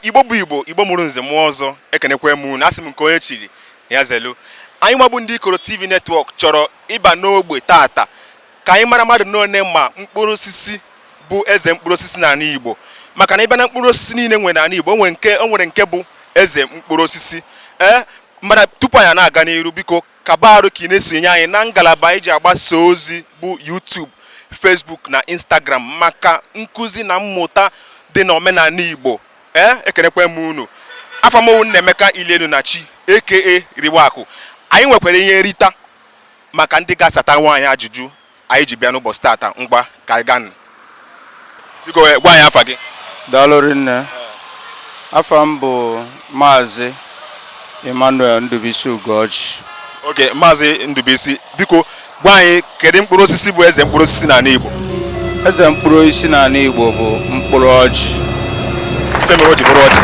Igbo bụ Igbo mụrụ nze mụọ ọzọ ekenekwe m unu asị m nke onye chiri ya zelu. Anyị nwabụ ndị Ikoro TV Network chọrọ ịba n'ogbe tata ka anyị mara mmadụ n'one ma mkpụrụ osisi bụ eze mkpụrụ osisi n'ala Igbo, maka na ịbịa na mkpụrụ osisi niile nwere n'ala Igbo o nwere nke bụ eze mkpụrụ osisi. Mana tupu anyị na-aga n'iru, biko kaba arụ ka ị na-esonye anyị na ngalaba anyị ji agbasa ozi bụ YouTube, Facebook na Instagram maka nkụzi na mmụta dị n'omenala Igbo. Ekenekwe m unu. Afọ m Nnaemeka Ilenunachi aka Riwaku. Anyị nwekwara ihe nrita maka ndị ga-asata nwaanyị ajụjụ anyị ji bịa n'ụbọchị tata. Ngwa ka anyị gaa. Biko gwa anyị afa gị. Daalụ rinne. Afa m bụ Maazị Emmanuel Ndubisi Ugoji. Oge Maazị Ndubisi, biko gwa anyị kedu mkpụrụ osisi bụ eze mkpụrụ osisi n'ala Igbo? Eze mkpụrụ osisi n'ala Igbo bụ mkpụrụ ọjị. Ife mere o ji bụrụ ọjị?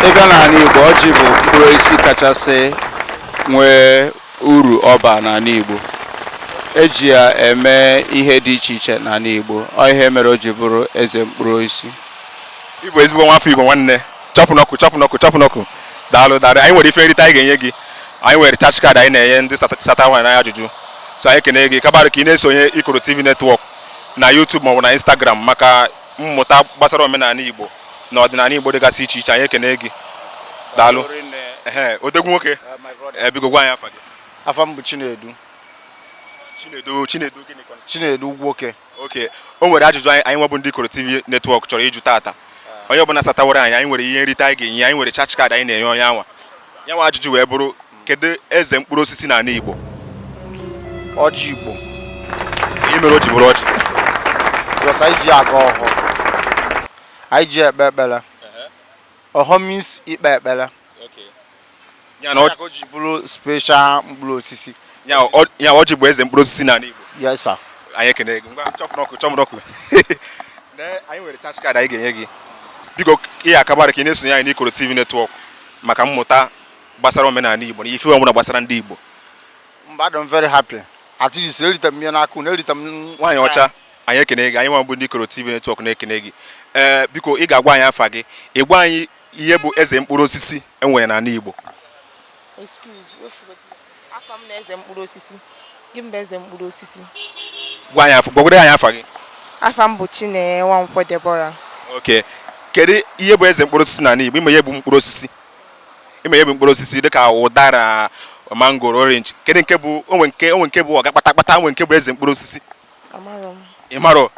Ịbịa n'ala Igbo, ọjị bụ mkpụrụ osisi kachasị nwee uru ọba n'ala Igbo. Eji ya eme ihe dị iche iche n'ala Igbo. Ọ ihe mere o ji bụrụ eze mkpụrụ osisi. Igbo ezigbo nwafọ Igbo nwanne. Chọpụ n'ọkụ. Daalụ. Anyị nwere ife nrite anyị ga-enye gị. Anyị nwere charge card anyị na-enye ndị sata nwaanyị n'anya ajụjụ. So anyị kene gị kabarụ ka ị na-esonye Ikoro TV Network na YouTube maọbụ na Instagram maka mmụta gbasara omenala Igbo na ọdịnala Igbo dịgasị iche iche. Anyị ekene gị. Daalụ. Odegwu nwoke. Biko gwa anyị afa gị. Afa m bụ Chinedu. Chinedu gịnị kwa? Chinedu nwoke. Okay. O nwere ajụjụ anyị nwebụ ndị Ikoro TV Network chọrọ ịjụ tata. Onye ọbụla satawara anyị nwere ihe nrite anyị ga-enye. Anyị nwere charge card anyị na-enye onye anwa. Yanwa ajụjụ wee bụrụ kedu eze mkpụrụ osisi n'ala Igbo? Ọjị Igbo. Ihe mere o ji bụrụ ọjị? Because anyị ji aga ọhọ. Anyị ji ekpe ekpere. Ọhọ means ikpe ekpere. Ya na o ji bụrụ special mkpụrụ osisi. Ya ọjị bụ eze mkpụrụ osisi n'ala Igbo. Yes sir. Anyị ekene gị. Ngwa chọpụ n'ọkụ. Anyị nwere charge card anyị ga-enye gị. Biko ihe akabara ka ị na-esonye anyị n'Ikoro TV Network maka mmụta gbasara omenala Igbo na ife ọmụna gbasara ndị Igbo. I'm very happy. At least erita m ya n'aka unu, erita m nwaanyị ọcha. Anyị ekene gị. Anyị nwa bụ ndị Ikoro TV Network na-ekene gị. Biko ị ga-agwa anyị afa gị. Ị gwa anyị ihe bụ eze mkpụrụ osisi enwere n'ala Igbo. Afa m na eze mkpụrụ osisi. Gị mba eze mkpụrụ osisi. Gwagwere anyị afa gị. Afa m bụ Chinenye Nwankwo Deborah. Okay. Kedu ihe bụ eze mkpụrụ osisi n'ala Igbo? Ime ihe bụ mkpụrụ osisi. Ime ihe bụ mkpụrụ osisi dịka ụdara, mangoro, orange. Kedu nke bụ onwe nke bụ ọga kpatakpata, onwe nke bụ eze mkpụrụ osisi? Amaro m. Ịmaro?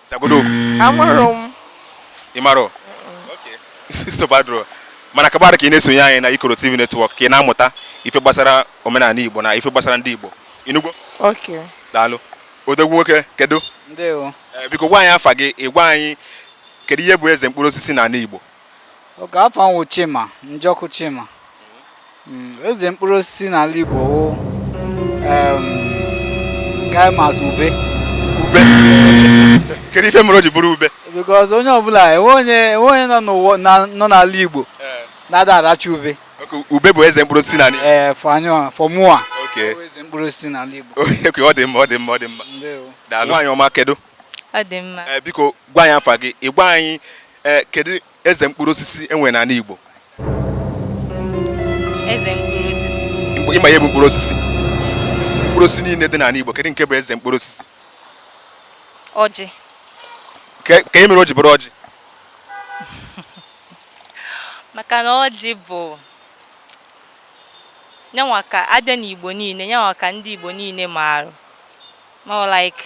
Sagodo. Amaro m. Ịmaro? Okay. Sobadro. Mana kabara ka ị na-esonye anyị na Ikoro TV Network ka ị na-amụta ife gbasara omenala Igbo na ife gbasara ndị Igbo. Inugbo? Okay. Daalụ. Odogwu nwoke, kedu? Ndewo. Biko gwa anyị afa gị, ị gwa anyị kedu ihe bụ eze mkpụrụ osisi n'ala Igbo? Oge afọ ahụ Chima, Njọkụ Chima. Eze mkpụrụ osisi n'ala Igbo wụ Gaimas ube. Ube? Kedu ife mere o ji bụrụ ube? Because onye ọbụla enwe onye nọ n'ala Igbo na-ada aracha ube. Ube bụ eze mkpụrụ osisi n'ala Igbo? For mua. Okay. Eze mkpụrụ osisi n'ala Igbo. Okay, ọ dị mma. Ndewo. Daalụ. Nwaanyị ọma, kedu? Ọ dị mma. Biko gwa anyị afa gị, ị gwa anyị kedu eze mkpụrụ osisi enwere n'ala Igbo? Eze mkpụrụ osisi. Ịma ihe bụ mkpụrụ osisi? Mkpụrụ osisi niile dị n'ala Igbo, kedu nke bụ eze mkpụrụ osisi? Ọjị. Ka ihe mere o ji bụrụ ọjị? Maka na ọjị bụ nyanwa ka abịa n'Igbo niile, nyanwa ka ndị Igbo niile maara. More like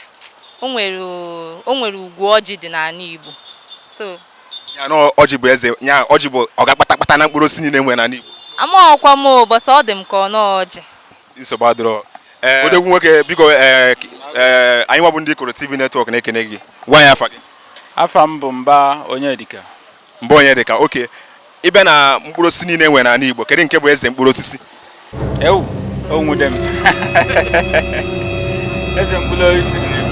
o nwere ugwu ọjị dị n'ala Igbo. So ya na ọjị bụ eze, ya ọjị bụ ọga kpatakpata na mkpụrụ osisi niile nwere n'ala Igbo. Amaghịkwa m ụbọchị ọ dị m ka ọ nọ ọjị. Nsogbu adịrọ. Odegwu nwoke, biko anyị nwa bụ ndị Ikoro TV Network na-ekene gị. Gwa anyị afa gị. Afa m bụ Mba Onyedika. Mba Onyedika. Okay. Ịbịa na mkpụrụ osisi niile nwere n'ala Igbo, kedu nke bụ eze mkpụrụ osisi? Onwude m. Eze mkpụrụ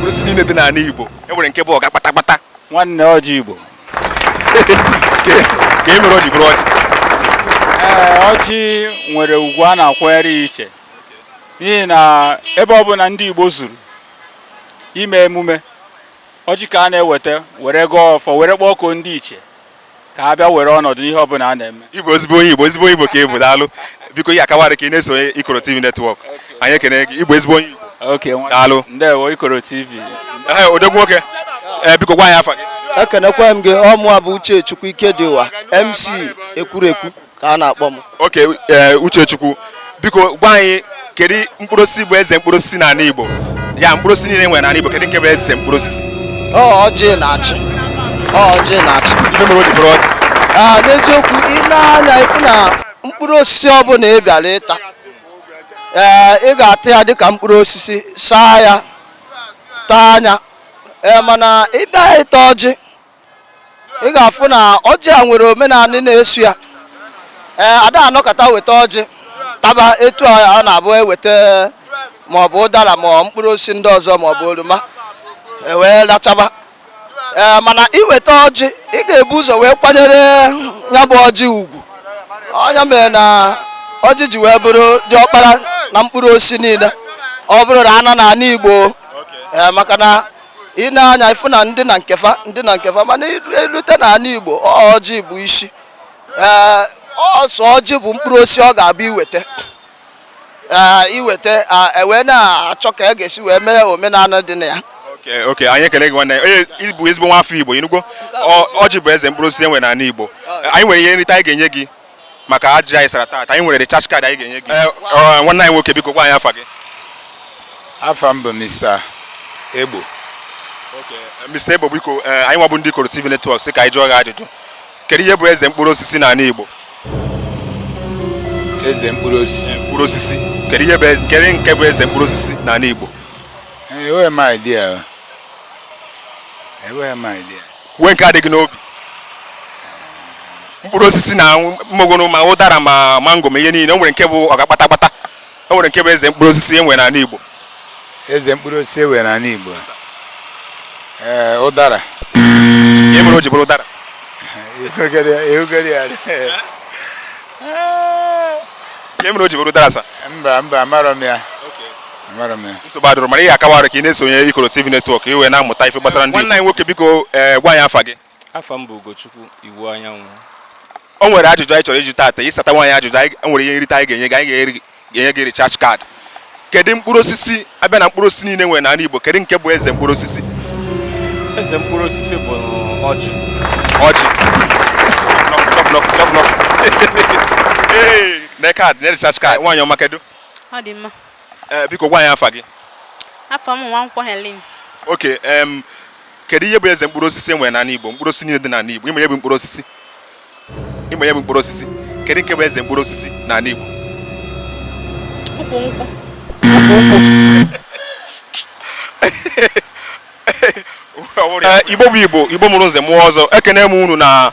osisi niile dị n'ala Igbo enwere nke bụ ọga kpatakpata. Nwanne ọjị Igbo. Ka e mere o ji bụrụ ọjị? Ọjị nwere ugwu a na-akwanyere iche. N'ihi na ebe ọ bụ na ndị Igbo zuru ime emume, ọjị ka a na-eweta were gọọ ọfọ were kpọkọọ ndị iche ka ha bịa were ọnọdụ n'ihe ọbụla a na-eme. Igbo ezigbo onye Igbo ka ị bụ daalụ biko ihe akawarị ka ị na-esonye Ikoro TV Network anyị ekene gị Igbo ezigbo onye Igbo Okay, daalụ ndewo Ikoro TV. odogwu nwoke biko gwa anyị afa gị. Ekenekwa m gị ọmụa bụ Uchechukwu Ikediụwa MC Ekwurekwu ka a na-akpọ m. Okay, Uchechukwu biko gwa anyị kedu mkpụrụ osisi bụ eze mkpụrụ osisi n'ala Igbo ya mkpụrụ osisi niile nwere n'ala Igbo kedu nke bụ eze mkpụrụ osisi? Ọjị na-achị ife mere o ji bụrụ ọjị? N'eziokwu ị na-anya ifu na mkpụrụ osisi ọbụla ị bịara ịta ị ga-ata ya dịka mkpụrụ osisi saa ya taa anya mana ị bịa ịta ọjị ị ga-afụ na ọjị a nwere omenala na-eso ya ada anọkọta weta ọjị taba etu ọ na-abụ eweta maọbụ ụdara ma mkpụrụ osisi ndị ọzọ maọbụ oroma wee lachaba mana iweta ọjị ị ga-ebu ụzọ wee kwanyere ya bụ ọjị ugwu ọnya mere na ọjị ji wee bụrụ diọkpara na mkpụrụ osisi niile ọ bụrụ na ana n'ala Igbo maka na ị na-anya ifu na ndị na nkefa mana elute n'ala Igbo ọjị bụ isi ọsọ ọjị bụ mkpụrụ osisi ọ ga-abụ iweta wee na-achọ ka e ga-esi wee mee omenala dị na ya. Okay, anyị ekele gị nwanne onye bụ ezigbo nwa afọ Igbo ịnụgo ọjị bụ eze mkpụrụ osisi enwe n'ala Igbo anyị nwere ihe nrite anyị ga-enye gị maka ajị anyị sara taata anyị nwere recharge card anyị ga-enye gị nwanne anyị nwoke biko gwa anyị afa gị. Afa m bụ Mr. Egbo. Mr. Egbo biko anyị nwa bụ ndị Ikoro TV Network sị ka anyị jụọ gị ajụjụ kedu ihe bụ eze mkpụrụ osisi n'ala Igbo? Eze mkpụrụ osisi kedu nke bụ eze mkpụrụ osisi n'ala Igbo? Enweghị m idea. Kwuo nke adịghị n'obi. Mkpụrụ osisi na mmogonu ma ụdara ma mango ma ihe niile o nwere nke bụ ọga kpata o nwere nke bụ eze mkpụrụ osisi enwe n'ala Igbo. Eze mkpụrụ osisi enwe n'ala Igbo ụdara. Ihe mere o ji bụrụ ụdara? Ihe mere o ji bụrụ ụdara sa? Mba amarọ m ya. Nsogbu adịrọ mana ihe akawarị ka ị na-esonye Ikoro TV Network iwe na-amụta ife gbasara ndị nwanne anyị nwoke biko gwa anyị afa gị. Afa m bụ Ugochukwu Iwu Anyanwụ. O nwere ajụjụ anyị chọrọ iji taata ịsata nwaanyị ajụjụ anyị nwere ihe nrite anyị ga-enye gị anyị ga-enye gị recharge card. Kedu mkpụrụ osisi abịa na mkpụrụ osisi niile nwere n'ala Igbo kedu nke bụ eze mkpụrụ osisi? Eze mkpụrụ osisi bụ ọjị. Na card na recharge card nwaanyị ọma kedu? Ọ dị mma. Biko gwa anyị afa gị. Afa m Nwankwọ Helen. Okay, kedu ihe bụ eze mkpụrụ osisi enwere n'ala Igbo mkpụrụ osisi niile dị n'ala Igbo ịma ihe bụ mkpụrụ osisi kedu nke bụ eze mkpụrụ osisi n'ala Igbo? Ukwu nkwụ. Igbo bụ Igbo mụrụ nze mụọ ọzọ ekene m unu na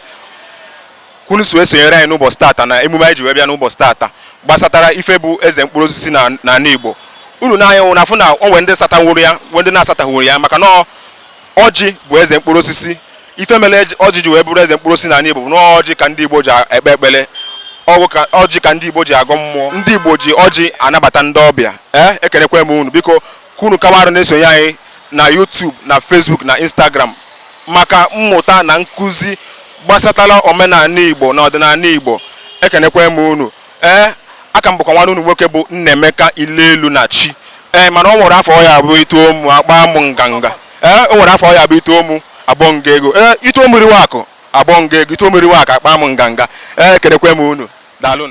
unu so esonyere anyị n'ụbọchị taata na emume anyị ji wee bịa n'ụbọchị taata gbasatara ife bụ eze mkpụrụ osisi n'ala Igbo unu na-anya nwụ na-afụ na o nwere ndị satanwuru ya nwee ndị na-asataghụrụ ya maka na ọjị bụ eze mkpụrụ osisi ife mere ọjị ji wee bụrụ eze mkpụrụ osisi n'ala Igbo bụ na ọjị ka ndị Igbo ji ekpe ekpere ọjị ka ndị Igbo ji agọ mmụọ ndị Igbo ji ọjị anabata ndị ọbịa ekenekwe m unu biko ka unu kawarụ na-esonye anyị na YouTube na Facebook na Instagram maka mmụta na nkụzi gbasatara omenala Igbo na ọdịnala Igbo ekenekwe m unu aka m bụkwa nwanne unu nwoke bụ Nnaemeka Ilelu na Chi mana o nwere afọ ya abụ itoolu akpa m nganga o nwere afọ ya abụ itoolu abụọ nga ego itoolu mmiri wakụ abụọ nga ego itoolu mmiri wakụ akpa m nganga ekenekwe m unu daalụ.